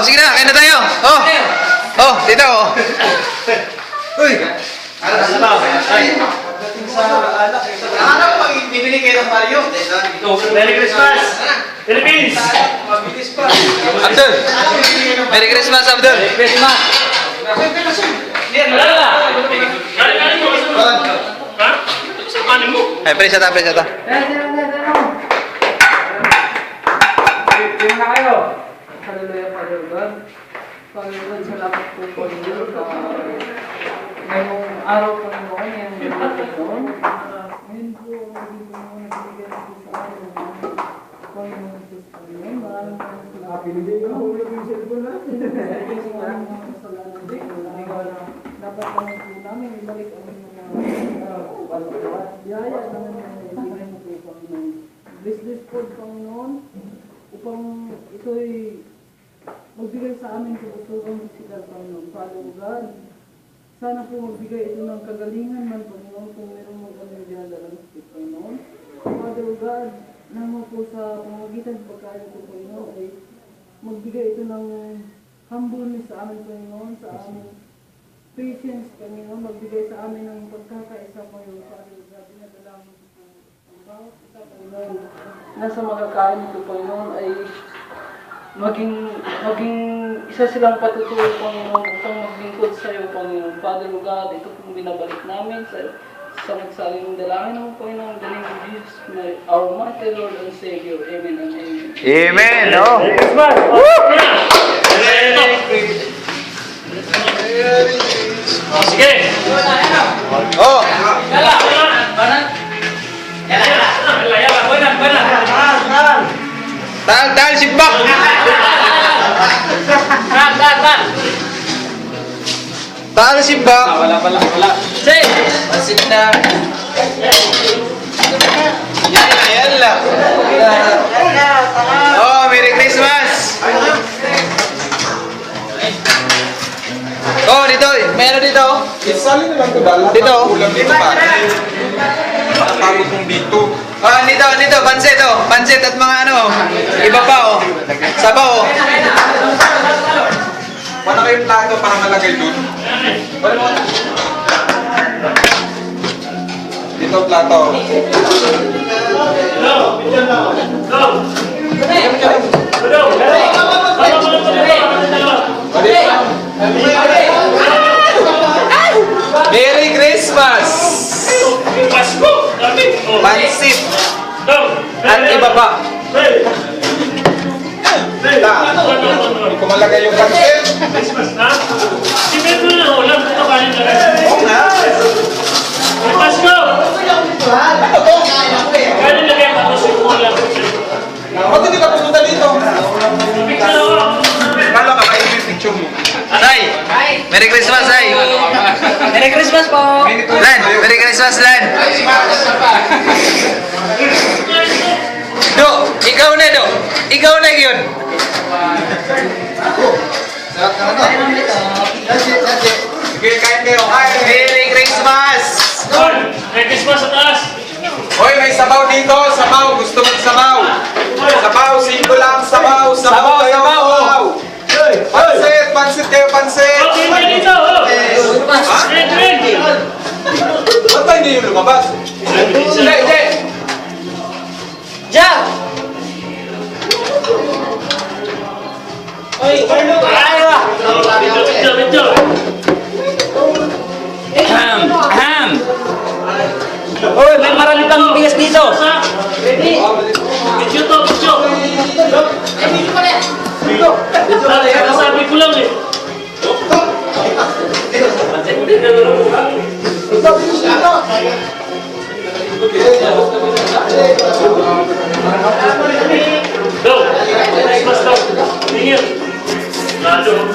sige na, kain na tayo. Oh. Oh, dito oh. Uy. Bibili kayo ng Mario. Merry Christmas! Philippines! Mabilis pa. Abdul. Merry Christmas, Abdul. Merry Christmas! Wala! Galing mo! Ha? Sa kanin mo? Ay, presa ta. Tingnan na kayo. Hallelujah, Father God. Father God, salamat po po ninyo sa ngayong araw po noon, ngayong gabi po noon. Ngayon po, hindi po nagbibigay po sa akin ng Panginoon Diyos po noon. Maraming salamat. Hindi ko nahulog yung cellphone natin. Maraming kasalanan din. Dapat naman po namin ibalik ang mga yaya naman na ibigay mo po Panginoon. Bless this food, Panginoon, upang ito'y magbigay sa amin kabuturan sila, Panginoon. Father God, sana po magbigay ito ng kagalingan man, Panginoon, kung meron mo kami dinadalang sa Panginoon. Father God, nang mo po sa pamamagitan sa pagkain ko, Panginoon, ay magbigay ito ng humbleness sa amin, Panginoon, sa aming patience, Panginoon, magbigay sa amin ng pagkakaisa, Panginoon. Father God, dinadala mo po ang bawat isa, Panginoon, nasa makakain ito, Panginoon, ay maging isa silang patutuloy, Panginoon, upang maglingkod sa iyo, Panginoon. Father God, ito pong binabalik namin sa magsaling dalangin ng Panginoon, the name of Jesus, our mighty Lord and Savior. Amen and amen. Amen, oh. Merry Christmas! Sige! Oh. Tal, sigbak. Tal, sigbak. Wala. Say! Masin na. Yan lang. Oh, Merry Christmas. Oh, dito. Meron dito. Isali na lang ito dala. Dito. Ulam dito pa. Bago kong dito. Ah, dito, pansit oh. Pansit at mga ano, iba pa oh. Sabaw oh. Wala kayong plato para malagay dun. Dito plato. Merry Christmas. Pasko! Pansit at iba pa. Hindi ko malagay yung pansit. Christmas na? Sipin mo na ulam. Ito kanin na rin. Oo nga. Pasko! Kanin na kayo tapos yung ulam. Ba't hindi ka pumunta dito? Picture ako. Kala ka kayo yung picture mo. Say, Merry Christmas, Say. Merry Christmas po! Len, Merry Christmas, Len. Do, ikaw na do. Ikaw na yun. Sige, kain kayo. Kain. Merry Christmas. Merry Christmas sa taas. Hoy, may sabaw dito. Sabaw. Gusto mong sabaw. Sabaw. Simple lang. Sabaw. Sabaw, kayo, sabaw. Pansit. Pansit kayo. Pansit. Oh, tingnan dito. Ha? Tingnan. Ba't ba hindi yung lumabas? Hindi. Jack! Video. Ahem! Uy, may marami pang bigas dito! Video to, video. Sabi ko lang eh. Go! Christmas daw. Tingin. Lalo.